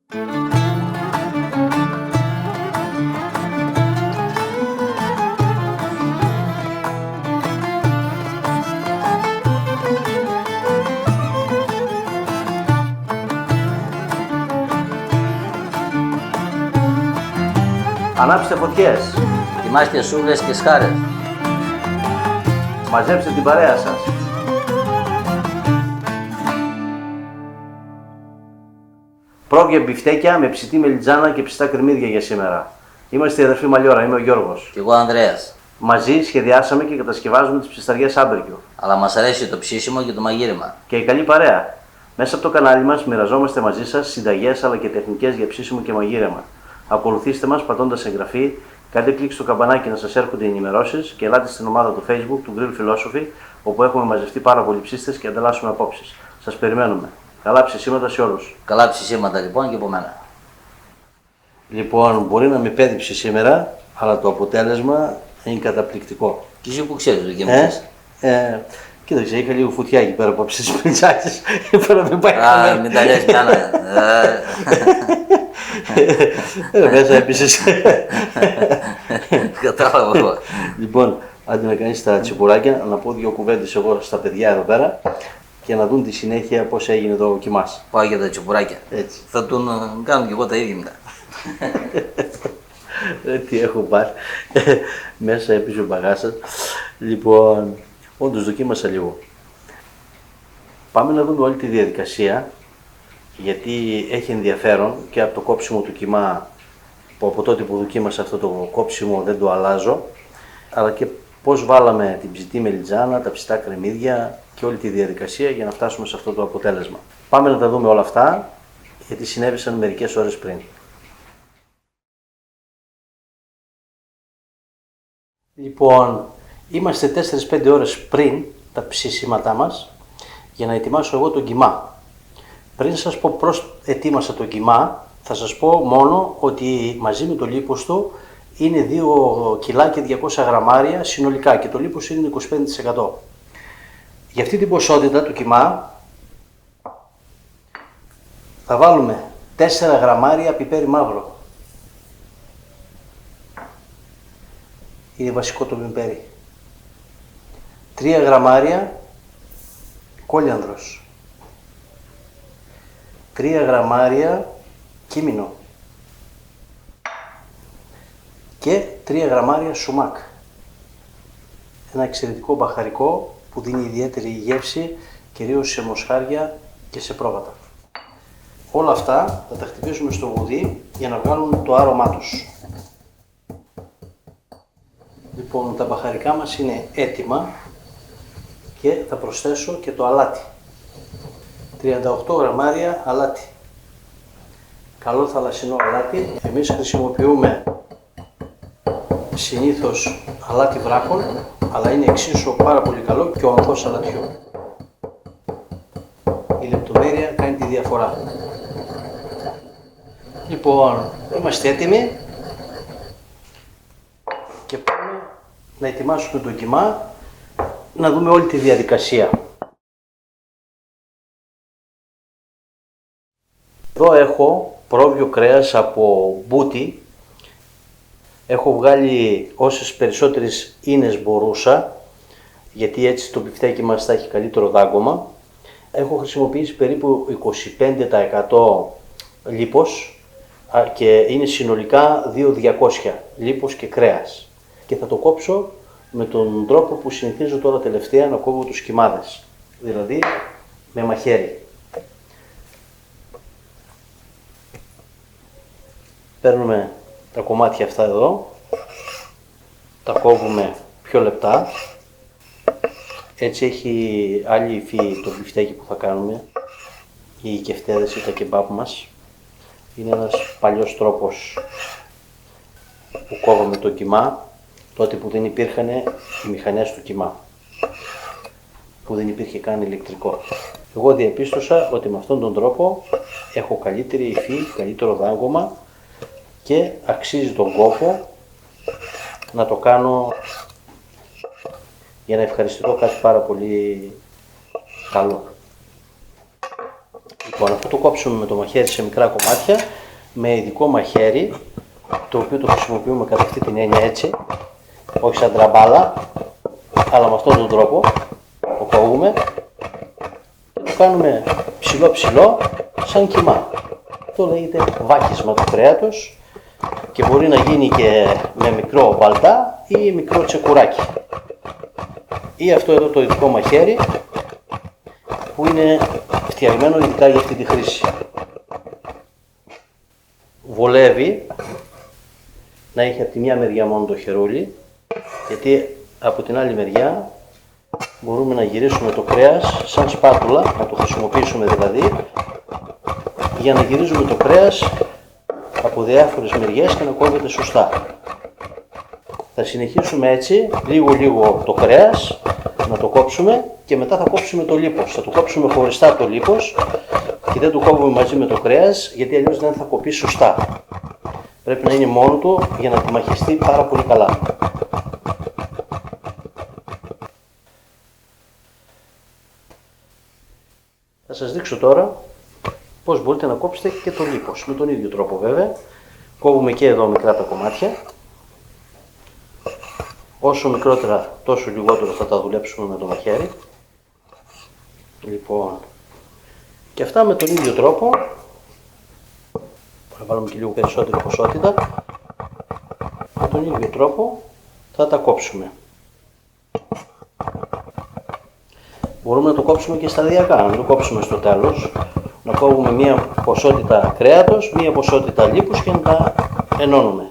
Ανάψτε φωτιές. Ετοιμάστε σούβλες και σκάρες. Μαζέψτε την παρέα σας. Πρόβια μπιφτέκια με ψητή μελιτζάνα και ψητά κρεμμύδια για σήμερα. Είμαστε η αδερφή Μαλιόρα, είμαι ο Γιώργος. Κι εγώ Ανδρέας. Μαζί σχεδιάσαμε και κατασκευάζουμε τις ψισταριές άμπρικιου. Αλλά μας αρέσει το ψήσιμο και το μαγείρεμα. Και η καλή παρέα. Μέσα από το κανάλι μας μοιραζόμαστε μαζί σας συνταγές αλλά και τεχνικές για ψήσιμο και μαγείρεμα. Ακολουθήστε μας πατώντας εγγραφή, κάντε κλικ στο καμπανάκι να σας έρχονται οι ενημερώσεις και ελάτε στην ομάδα του Facebook του Grill Philosophy, όπου έχουμε μαζευτεί πάρα πολλοί ψήστες και ανταλλάσσουμε απόψεις. Σας περιμένουμε. Καλά ψησίματα σε όλους. Καλά ψησίματα λοιπόν και από μένα. Λοιπόν, μπορεί να με πέδιψε σήμερα, αλλά το αποτέλεσμα είναι καταπληκτικό. Και εσύ που ξέρεις το γεμίσεις. Κοίταξε, είχα λίγο φωτιά εκεί πέρα από ψήσεις πριτσάκες. Είπα να μην πάει Α, μην τα λες πιάνα. Μέσα επίσης. Κατάλαβα εγώ. Λοιπόν, άντε να κάνεις τα τσιπουράκια, να πω δύο κουβέντες εγώ στα παιδιά εδώ πέρα και να δουν τη συνέχεια πώς έγινε το κοιμάς. Πάω για τα τσιπουράκια. Έτσι. Θα τον κάνω κι εγώ τα ίδια μετά. Τι έχω πάρει. Μέσα έπισε ο μπαγάσας. Λοιπόν, όντως δοκίμασα λίγο. Πάμε να δούμε όλη τη διαδικασία, γιατί έχει ενδιαφέρον και από το κόψιμο του κιμά, που από τότε που δοκίμασα αυτό το κόψιμο δεν το αλλάζω, αλλά και πώς βάλαμε την ψητή μελιτζάνα, τα ψητά κρεμμύδια και όλη τη διαδικασία για να φτάσουμε σε αυτό το αποτέλεσμα. Πάμε να τα δούμε όλα αυτά, γιατί συνέβησαν μερικές ώρες πριν. Λοιπόν, είμαστε 4-5 ώρες πριν τα ψησίματά μας για να ετοιμάσω εγώ τον κιμά. Πριν σας πω πώς ετοίμασα τον κιμά, θα σας πω μόνο ότι μαζί με το λίπος του είναι 2 κιλά και 200 γραμμάρια συνολικά και το λίπος είναι 25%. Για αυτή την ποσότητα του κιμά θα βάλουμε 4 γραμμάρια πιπέρι μαύρο. Είναι βασικό το πιπέρι. 3 γραμμάρια κόλιανδρος. 3 γραμμάρια κίμινο και 3 γραμμάρια σουμάκ. Ένα εξαιρετικό μπαχαρικό που δίνει ιδιαίτερη γεύση, κυρίως σε μοσχάρια και σε πρόβατα. Όλα αυτά θα τα χτυπήσουμε στο βουδί για να βγάλουν το άρωμά τους. Λοιπόν, τα μπαχαρικά μας είναι έτοιμα και θα προσθέσω και το αλάτι. 38 γραμμάρια αλάτι. Καλό θαλασσινό αλάτι. Εμείς χρησιμοποιούμε συνήθως αλάτι βράχων, αλλά είναι εξίσου πάρα πολύ καλό και ο ανθός αλατιού. Η λεπτομέρεια κάνει τη διαφορά. Λοιπόν, είμαστε έτοιμοι και πάμε να ετοιμάσουμε το κιμά, να δούμε όλη τη διαδικασία. Εδώ έχω πρόβιο κρέας από μπούτι. Έχω βγάλει όσες περισσότερες ίνες μπορούσα, γιατί έτσι το μπιφτέκι μας θα έχει καλύτερο δάγκωμα. Έχω χρησιμοποιήσει περίπου 25% λίπος και είναι συνολικά 2.200 λίπος και κρέας. Και θα το κόψω με τον τρόπο που συνηθίζω τώρα τελευταία να κόβω τους κιμάδες, δηλαδή με μαχαίρι. Παίρνουμε τα κομμάτια αυτά εδώ, τα κόβουμε πιο λεπτά, έτσι έχει άλλη υφή το μπιφτέκι που θα κάνουμε, οι κεφτέδες ή τα κεμπάπ μας. Είναι ένας παλιός τρόπος που κόβαμε το κιμά, τότε που δεν υπήρχαν οι μηχανές του κιμά, που δεν υπήρχε καν ηλεκτρικό. Εγώ διαπίστωσα ότι με αυτόν τον τρόπο έχω καλύτερη υφή, καλύτερο δάγκωμα και αξίζει τον κόπο να το κάνω για να ευχαριστηθώ κάτι πάρα πολύ καλό. Λοιπόν, αυτό το κόψουμε με το μαχαίρι σε μικρά κομμάτια, με ειδικό μαχαίρι, το οποίο το χρησιμοποιούμε κατά αυτή την έννοια έτσι, όχι σαν τραμπάλα, αλλά με αυτόν τον τρόπο το κόβουμε και το κάνουμε ψηλό σαν κιμά. Αυτό λέγεται βάκισμα του κρέατος και μπορεί να γίνει και με μικρό μπαλτά ή μικρό τσεκουράκι. Ή αυτό εδώ το ειδικό μαχαίρι που είναι φτιαγμένο ειδικά για αυτή τη χρήση. Βολεύει να έχει από τη μια μεριά μόνο το χερούλι, γιατί από την άλλη μεριά μπορούμε να γυρίσουμε το κρέας σαν σπάτουλα, να το χρησιμοποιήσουμε δηλαδή, για να γυρίζουμε το κρέας από διάφορες μεριές και να κόβεται σωστά. Θα συνεχίσουμε έτσι, λίγο το κρέας, να το κόψουμε και μετά θα κόψουμε το λίπος. Θα το κόψουμε χωριστά το λίπος και δεν το κόβουμε μαζί με το κρέας, γιατί αλλιώς δεν θα κοπεί σωστά. Πρέπει να είναι μόνο του για να τιμαχιστεί πάρα πολύ καλά. Θα σας δείξω τώρα πώς μπορείτε να κόψετε και το λίπος. Με τον ίδιο τρόπο βέβαια. Κόβουμε και εδώ μικρά τα κομμάτια. Όσο μικρότερα τόσο λιγότερο θα τα δουλέψουμε με το μαχαίρι. Λοιπόν, και αυτά με τον ίδιο τρόπο. Θα βάλουμε και λίγο περισσότερη ποσότητα. Με τον ίδιο τρόπο θα τα κόψουμε. Μπορούμε να το κόψουμε και σταδιακά, να το κόψουμε στο τέλος. Να κόβουμε μία ποσότητα κρέατος, μία ποσότητα λίπους και να τα ενώνουμε.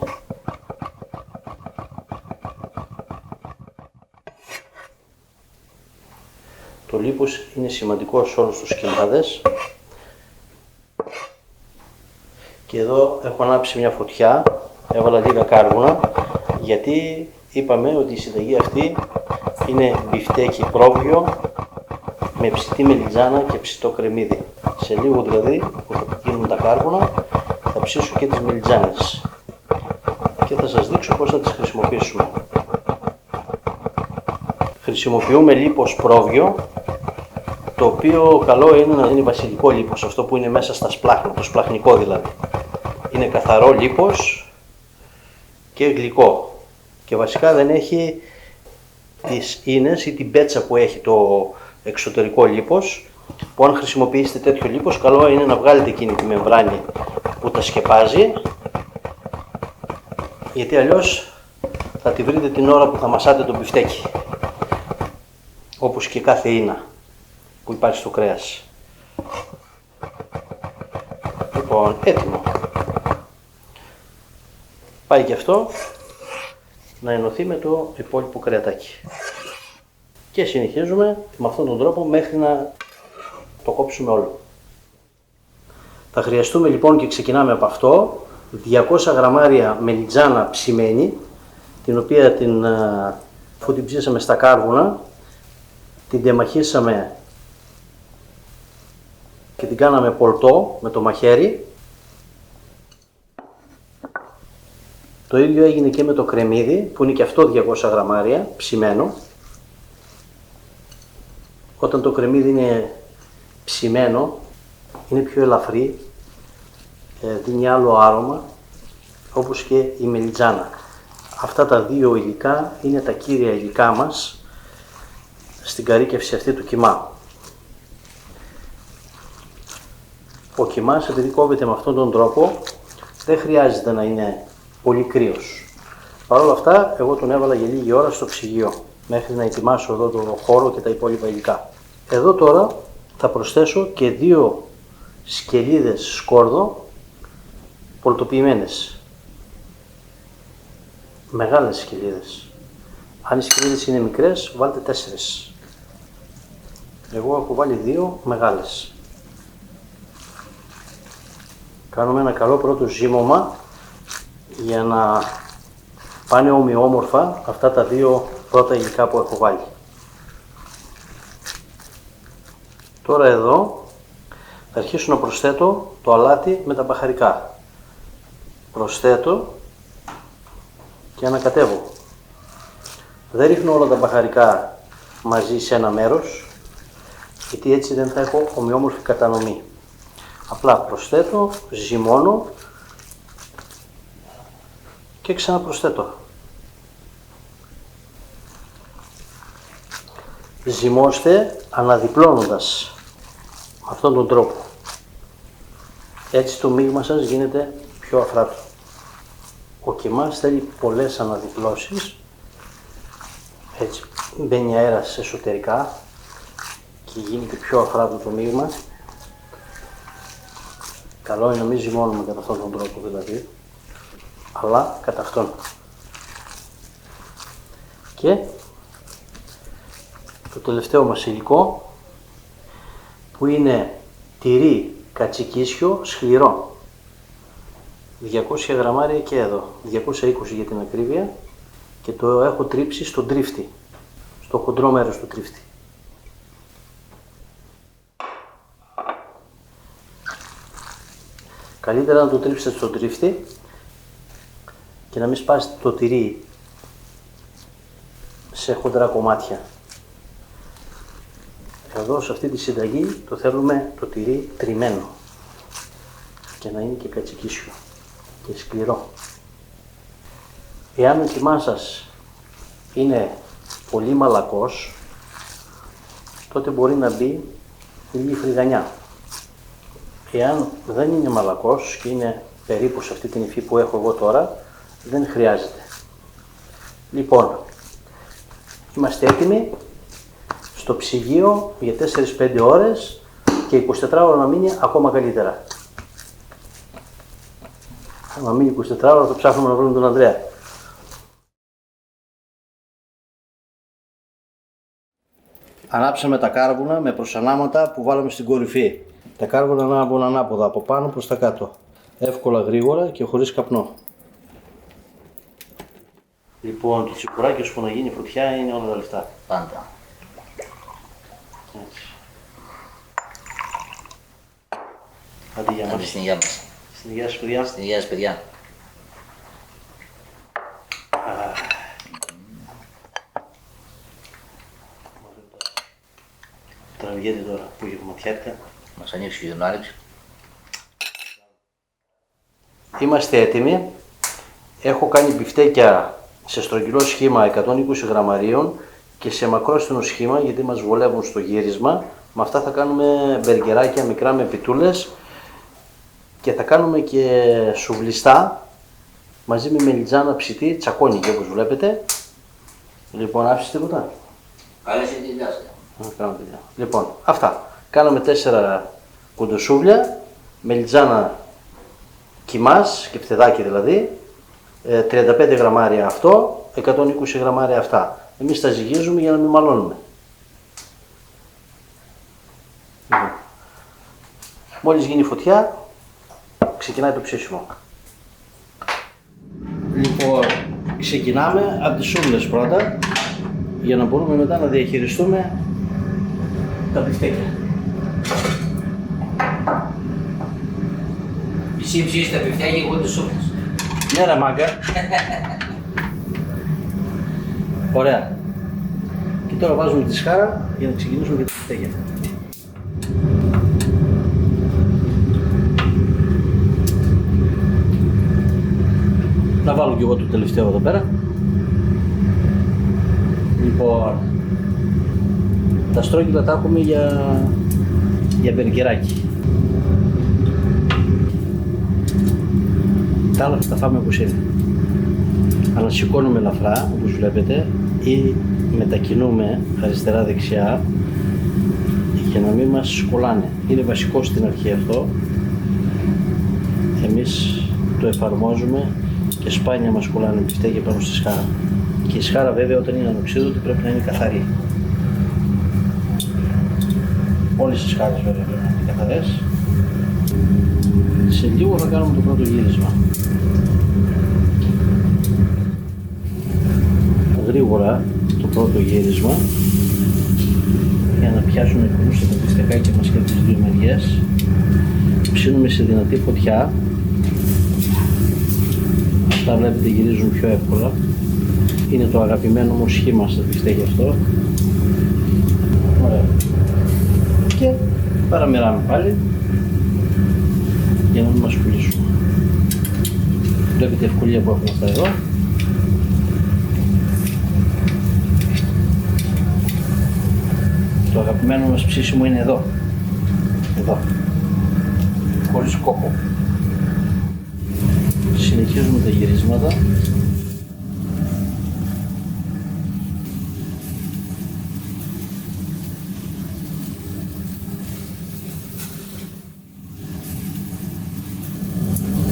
Το λίπος είναι σημαντικό σε όλους τους κοιμάδες. Και εδώ έχω ανάψει μια φωτιά, έβαλα λίγα κάρβουνα, γιατί είπαμε ότι η συνταγή αυτή είναι μπιφτέκι πρόβιο με ψητή μελιτζάνα και ψητό κρεμμύδι. Σε λίγο δηλαδή που θα γίνουν τα κάρβουνα θα ψήσω και τις μελιτζάνες και θα σας δείξω πώς θα τις χρησιμοποιήσουμε. Χρησιμοποιούμε λίπος πρόβιο, το οποίο καλό είναι να είναι βασιλικό λίπος, αυτό που είναι μέσα στα σπλάχνα, το σπλαχνικό δηλαδή. Είναι καθαρό λίπος και γλυκό και βασικά δεν έχει τις ίνες ή την πέτσα που έχει το εξωτερικό λίπος, που αν χρησιμοποιήσετε τέτοιο λίπος καλό είναι να βγάλετε εκείνη τη μεμβράνη που τα σκεπάζει, γιατί αλλιώς θα τη βρείτε την ώρα που θα μασάτε το μπιφτέκι, όπως και κάθε ίνα που υπάρχει στο κρέας. Λοιπόν, έτοιμο. Πάει και αυτό να ενωθεί με το υπόλοιπο κρεατάκι. Και συνεχίζουμε με αυτόν τον τρόπο μέχρι να το κόψουμε όλο. Θα χρειαστούμε λοιπόν και ξεκινάμε από αυτό 200 γραμμάρια μελιτζάνα ψημένη, την οποία αφού την ψήσαμε στα κάρβουνα, την τεμαχίσαμε και την κάναμε πολτό με το μαχαίρι. Το ίδιο έγινε και με το κρεμμύδι, που είναι και αυτό 200 γραμμάρια ψημένο. Όταν το κρεμμύδι είναι ψημένο, είναι πιο ελαφρύ, δίνει άλλο άρωμα, όπως και η μελιτζάνα. Αυτά τα δύο υλικά είναι τα κύρια υλικά μας στην καρύκευση αυτή του κιμά. Ο κιμάς, επειδή κόβεται με αυτόν τον τρόπο, δεν χρειάζεται να είναι πολύ κρύος. Παρ' όλα αυτά, εγώ τον έβαλα για λίγη ώρα στο ψυγείο, μέχρι να ετοιμάσω εδώ το χώρο και τα υπόλοιπα υλικά. Εδώ τώρα θα προσθέσω και 2 σκελίδες σκόρδο πολτοποιημένες. Μεγάλες σκελίδες. Αν οι σκελίδες είναι μικρές, βάλτε 4. Εγώ έχω βάλει 2 μεγάλες. Κάνουμε ένα καλό πρώτο ζύμωμα για να πάνε ομοιόμορφα αυτά τα 2 πρώτα υλικά που έχω βάλει. Τώρα εδώ θα αρχίσω να προσθέτω το αλάτι με τα μπαχαρικά. Προσθέτω και ανακατεύω. Δεν ρίχνω όλα τα μπαχαρικά μαζί σε ένα μέρος, γιατί έτσι δεν θα έχω ομοιόμορφη κατανομή. Απλά προσθέτω, ζυμώνω και ξαναπροσθέτω. Ζυμώστε αναδιπλώνοντας με αυτόν τον τρόπο. Έτσι το μείγμα σας γίνεται πιο αφράτο. Ο κιμάς θέλει πολλές αναδιπλώσεις, έτσι μπαίνει αέρας εσωτερικά και γίνεται πιο αφράτο το μείγμα. Καλό είναι να μην ζυμώνουμε κατά αυτόν τον τρόπο δηλαδή, αλλά κατά αυτόν. Και το τελευταίο μας υλικό που είναι τυρί κατσικίσιο σκληρό. 200 γραμμάρια και εδώ, 220 για την ακρίβεια, και το έχω τρίψει στον τρίφτη, στο χοντρό μέρος του τρίφτη. Καλύτερα να το τρίψετε στον τρίφτη και να μην σπάσετε το τυρί σε χοντρά κομμάτια. Εδώ σε αυτή τη συνταγή το θέλουμε το τυρί τριμμένο και να είναι και κατσικίσιο και σκληρό. Εάν ο κιμάς σας είναι πολύ μαλακός, τότε μπορεί να μπει λίγη φρυγανιά. Εάν δεν είναι μαλακός και είναι περίπου σε αυτή την υφή που έχω εγώ τώρα, δεν χρειάζεται. Λοιπόν, είμαστε έτοιμοι στο ψυγείο για 4-5 ώρες και 24 ώρα να μείνει ακόμα καλύτερα. Να μείνει 24 ώρα θα ψάχνουμε να βρούμε τον Ανδρέα. Ανάψαμε τα κάρβουνα με προσανάματα που βάλαμε στην κορυφή. Τα κάρβουνα ανάβουν ανάποδα από πάνω προς τα κάτω. Εύκολα, γρήγορα και χωρίς καπνό. Λοιπόν, το τσιπουράκι ώσπου να γίνει φωτιά είναι όλα τα λεφτά. Πάντα. Έτσι. Άντε για Άντε μας. στην υγεία μας. Στην υγεία σας, παιδιά. Στην υγεία σας, παιδιά. Τραβιέται τώρα που έχει ματιάτικα. Μας ανοίξει και τον Άρεξη. Είμαστε έτοιμοι. Έχω κάνει μπιφτέκια σε στρογγυλό σχήμα 120 γραμμαρίων και σε μακρόστινο σχήμα γιατί μας βολεύουν στο γύρισμα. Με αυτά θα κάνουμε μπεργκεράκια μικρά με πιτούλες και θα κάνουμε και σουβλιστά μαζί με μελιτζάνα ψητή, τσακώνικη όπως βλέπετε. Λοιπόν, άφησες τίποτα? Καλές είναι τη δουλειά σας. Λοιπόν, αυτά. Κάναμε 4 κοντοσούβλια, μελιτζάνα κιμάς και πτεδάκι δηλαδή, 35 γραμμάρια αυτό, 120 γραμμάρια αυτά. Εμείς τα ζυγίζουμε για να μην μαλώνουμε. Λοιπόν, μόλις γίνει φωτιά, ξεκινάει το ψήσιμο. Λοιπόν, ξεκινάμε από τις σούβλες πρώτα, για να μπορούμε μετά να διαχειριστούμε τα μπιφτέκια. Εσύ ψήσεις τα πιφτιά και εγώ τις σούπες. Ναι ρε μάγκα. Ωραία. Και τώρα βάζουμε τη σχάρα για να ξεκινήσουμε και τα μπιφτέκια. Να βάλω και εγώ το τελευταίο εδώ πέρα. Λοιπόν, τα στρόγγυλα τα έχουμε για μπεργκεράκι. Τα άλλα θα τα φάμε όπως είναι. Αλλά σηκώνουμε ελαφρά, όπως βλέπετε, ή μετακινούμε αριστερά-δεξιά για να μην μας κολλάνε. Είναι βασικό στην αρχή αυτό. Εμείς το εφαρμόζουμε και σπάνια μας κολλάνε μπιφτέκια πάνω στη σχάρα. Και η σχάρα βέβαια όταν είναι ανοξίδωτη πρέπει να είναι καθαρή. Όλες οι σχάρες βέβαια πρέπει να είναι καθαρές. Σε λίγο θα κάνουμε το πρώτο γύρισμα. Γρήγορα το πρώτο γύρισμα για να πιάσουν εκπλούσια τα μπιφτεκάκια μας και από τις δύο μεριές. Ψήνουμε σε δυνατή φωτιά. Αυτά βλέπετε γυρίζουν πιο εύκολα. Είναι το αγαπημένο μου σχήμα στα μπιφτέκια αυτό. Ωραία. Και παραμεράμε πάλι. για να μην μας πουλήσουν. Βλέπετε ευκολία που έχουμε αυτά εδώ. Το αγαπημένο μας ψήσιμο είναι εδώ. Εδώ. Χωρίς κόπο. Συνεχίζουμε τα γυρίσματα.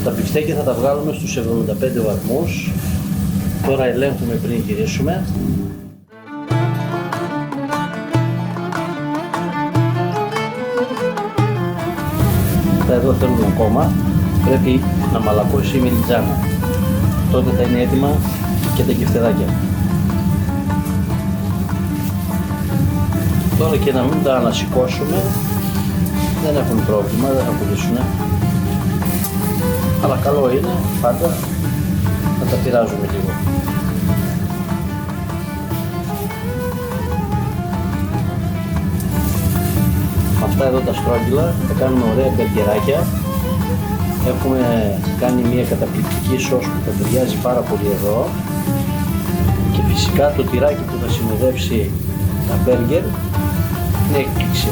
Τα μπιφτέκια θα τα βγάλουμε στους 75 βαθμούς. Τώρα ελέγχουμε πριν γυρίσουμε. Τα εδώ θέλουν ακόμα. Πρέπει να μαλακώσει η μελιτζάνα. Τότε θα είναι έτοιμα και τα κεφτεδάκια. Τώρα και να μην τα ανασηκώσουμε, δεν έχουν πρόβλημα, δεν θα πουλήσουν. Αλλά καλό είναι πάντα να τα πειράζουμε λίγο. Αυτά εδώ τα στρόγγυλα θα κάνουμε ωραία μπεργκεράκια. Έχουμε κάνει μια καταπληκτική σως που θα ταιριάζει πάρα πολύ εδώ. Και φυσικά το τυράκι που θα συνοδεύσει τα μπέργκερ είναι έκπληξη.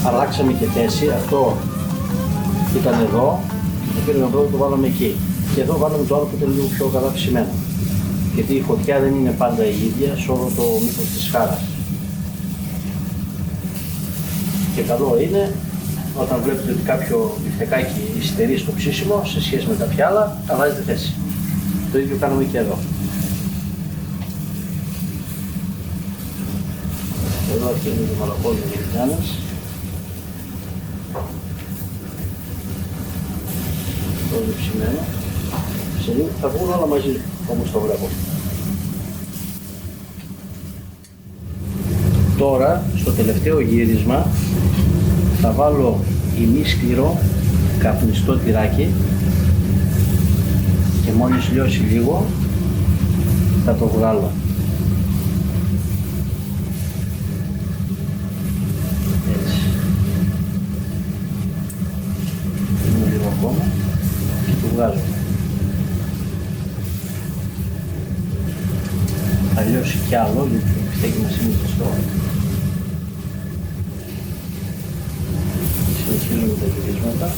Αλλάξαμε και θέση, αυτό ήταν εδώ και το πήραμε εδώ και το βάλαμε εκεί. Και εδώ βάλαμε το άλλο που ήταν λίγο πιο καλά ψημένο. Γιατί η φωτιά δεν είναι πάντα η ίδια σε όλο το μήκος της χάρας. Και καλό είναι όταν βλέπετε ότι κάποιο μπιφτεκάκι υστερεί στο ψήσιμο σε σχέση με κάποια άλλα, αλλάζετε θέση. Το ίδιο κάνουμε και εδώ. Εδώ αρχίζουν το μαλακώνουν οι λιζάνες. Το ψημένο. Σε λίγο θα βγουν όλα μαζί όπως το βλέπω. Τώρα στο τελευταίο γύρισμα θα βάλω ημίσκληρο καπνιστό τυράκι και μόλις λιώσει λίγο θα το βγάλω. Έτσι. Είναι λίγο ακόμα. Το βγάζω. Θα λιώσει κι άλλο γιατί το μπιφτέκι μας είναι ζεστό. Συνεχίζουμε τα γυρίσματα.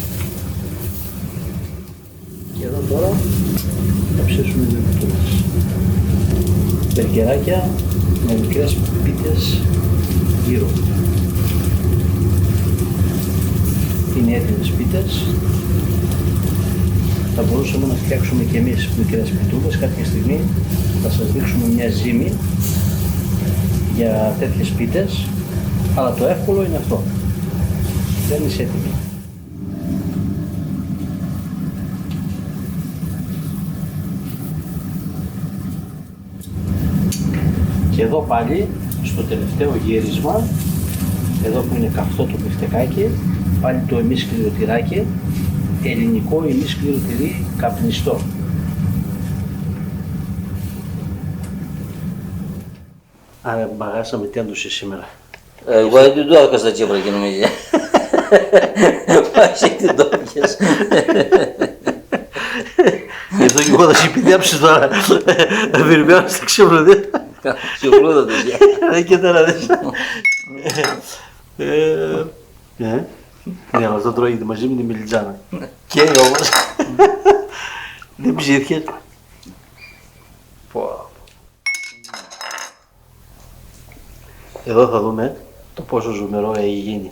Και εδώ τώρα θα ψήσουμε δύο κουτούλες. Μπεργκεράκια με μικρές πίτες γύρω. Είναι έτοιμες πίτες. Θα μπορούσαμε να φτιάξουμε και εμείς μικρές πιτούλες. Κάποια στιγμή θα σας δείξουμε μια ζύμη για τέτοιες πίτες, αλλά το εύκολο είναι αυτό. Δεν είναι έτοιμη. Και εδώ πάλι, στο τελευταίο γύρισμα, εδώ που είναι καυτό το μπιφτεκάκι, πάλι το ημίσκληρο τυράκι, ελληνικό ημίσκληρο τυρί καπνιστό. Άρα μπαγάσαμε τι άντουσε σήμερα. Εγώ δεν το έκανα στα τσίπρα και νομίζω. Πάει τι το έπιες. Εδώ και εγώ θα σε επιδιάψεις τώρα. Θα περιμένω στα ξύπνουδε. Ξυπνούδα τέτοια. Δεν και τώρα δες. Ναι, αλλά αυτό τρώγεται μαζί με τη μελιτζάνα. Και όμως. Δεν ψήθηκε. Εδώ θα δούμε το πόσο ζουμερό έχει γίνει.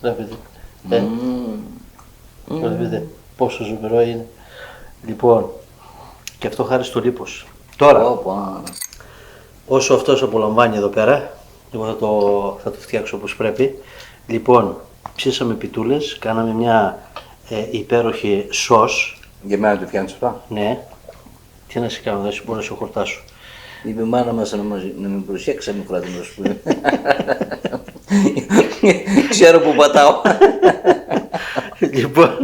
Βλέπετε. Βλέπετε πόσο ζουμερό είναι. Λοιπόν, και αυτό χάρη στο λίπος. Τώρα, όσο αυτός απολαμβάνει εδώ πέρα, εγώ θα το φτιάξω όπως πρέπει. Λοιπόν, ψήσαμε πιτούλες, κάναμε μια υπέροχη σως. Για μένα το φτιάχνεις αυτά. Ναι. Τι να σε κάνω, δεν μπορώ να σε χορτάσω. Είπε η μάνα μας να μην προσέξει μικρό να σου πούμε. Ξέρω που πατάω. Λοιπόν,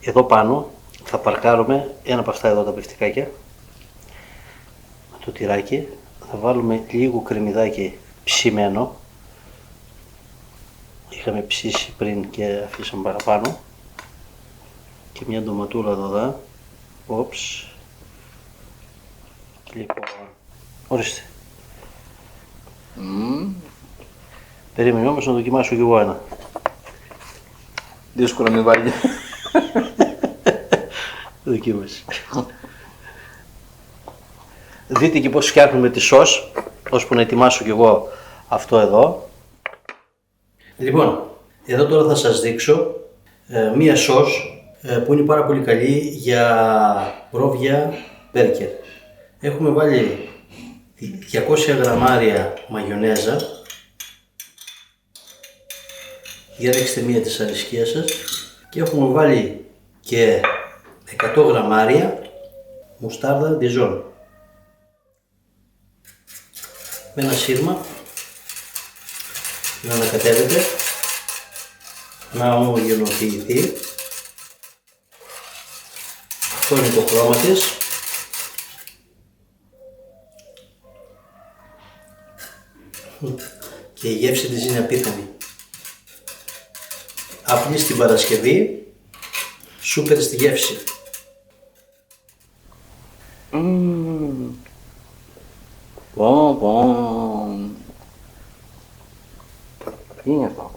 εδώ πάνω θα παρκάρουμε ένα από αυτά εδώ τα μπιφτεκάκια με το τυράκι. Θα βάλουμε λίγο κρεμμυδάκι ψημένο. Είχαμε ψήσει πριν και αφήσαμε παραπάνω. Και μια ντοματούλα εδώ. Όψ. Λοιπόν, ορίστε. Περίμενε όμως να δοκιμάσω κι εγώ ένα. Δύσκολο με βάλει. Δοκίμασε. Δείτε και πώς φτιάχνουμε τη σως, ώσπου να ετοιμάσω κι εγώ αυτό εδώ. Λοιπόν, εδώ τώρα θα σας δείξω μία σως που είναι πάρα πολύ καλή για πρόβια μπέργκερ. Έχουμε βάλει 200 γραμμάρια μαγιονέζα. Διαλέξτε μία της αρισκίας σας. Και έχουμε βάλει και 100 γραμμάρια μουστάρδα διζόν. Με ένα σύρμα να ανακατεύετε, να ομογενοποιηθεί. Αυτό είναι το χρώμα της. Και η γεύση της είναι απίθανη. Απλή στην Παρασκευή, σούπερ στη γεύση. Τι είναι αυτό?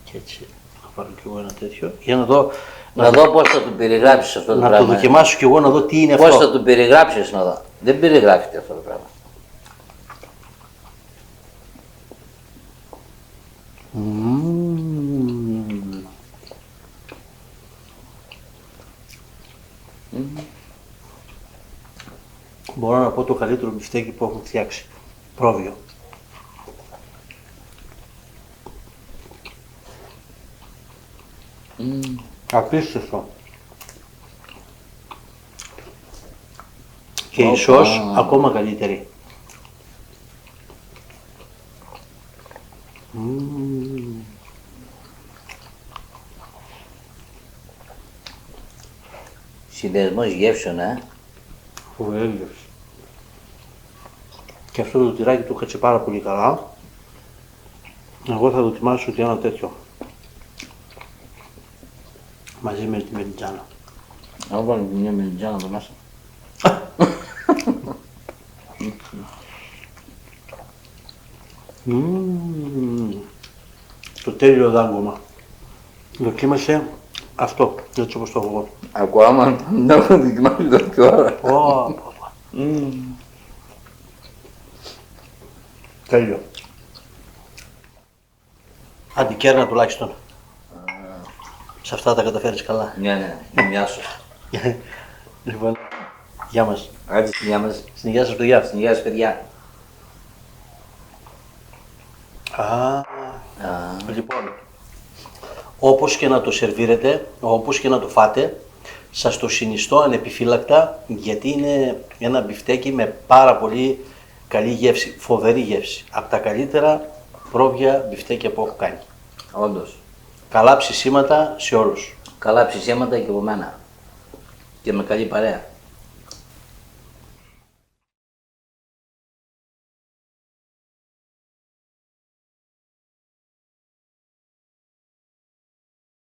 Και έτσι, θα πάρω κι εγώ ένα τέτοιο, για να δω, Να δω πώς θα το περιγράψεις αυτό το να πράγμα. το δοκιμάσω κι εγώ να δω τι είναι Πώς αυτό. θα το περιγράψεις να δω. Δεν περιγράφεται αυτό το πράγμα. Μπορώ να πω το καλύτερο μπιφτέκι που έχουν φτιάξει. Πρόβιο. Απίστευτο. Και η σως ακόμα καλύτερη. Συνδεσμός γεύσεων, Φοβερή γεύση. Και αυτό το τυράκι του κάτσε πάρα πολύ καλά. Εγώ θα δοκιμάσω και ένα τέτοιο. Μαζί με τη μελιτζάνα. Να βάλω μια μελιτζάνα εδώ μέσα. Το τέλειο δάγκωμα. Δοκίμασε αυτό, έτσι όπως το έχω εγώ. Ακόμα να έχω δοκιμάσει το πιο ώρα. Τέλειο. Αντικέρνα τουλάχιστον. Σε αυτά τα καταφέρεις καλά. Ναι, μια σου. Λοιπόν, γεια μας. Άντε στην υγεία μας. Στην υγεία σας παιδιά. Στην υγεία σας παιδιά. Λοιπόν, όπως και να το σερβίρετε, όπως και να το φάτε, σας το συνιστώ ανεπιφύλακτα, γιατί είναι ένα μπιφτέκι με πάρα πολύ καλή γεύση, φοβερή γεύση. Από τα καλύτερα πρόβια μπιφτέκια που έχω κάνει. Όντως. Καλά ψησίματα σε όλους. Καλά ψησίματα και από μένα. Και με καλή παρέα.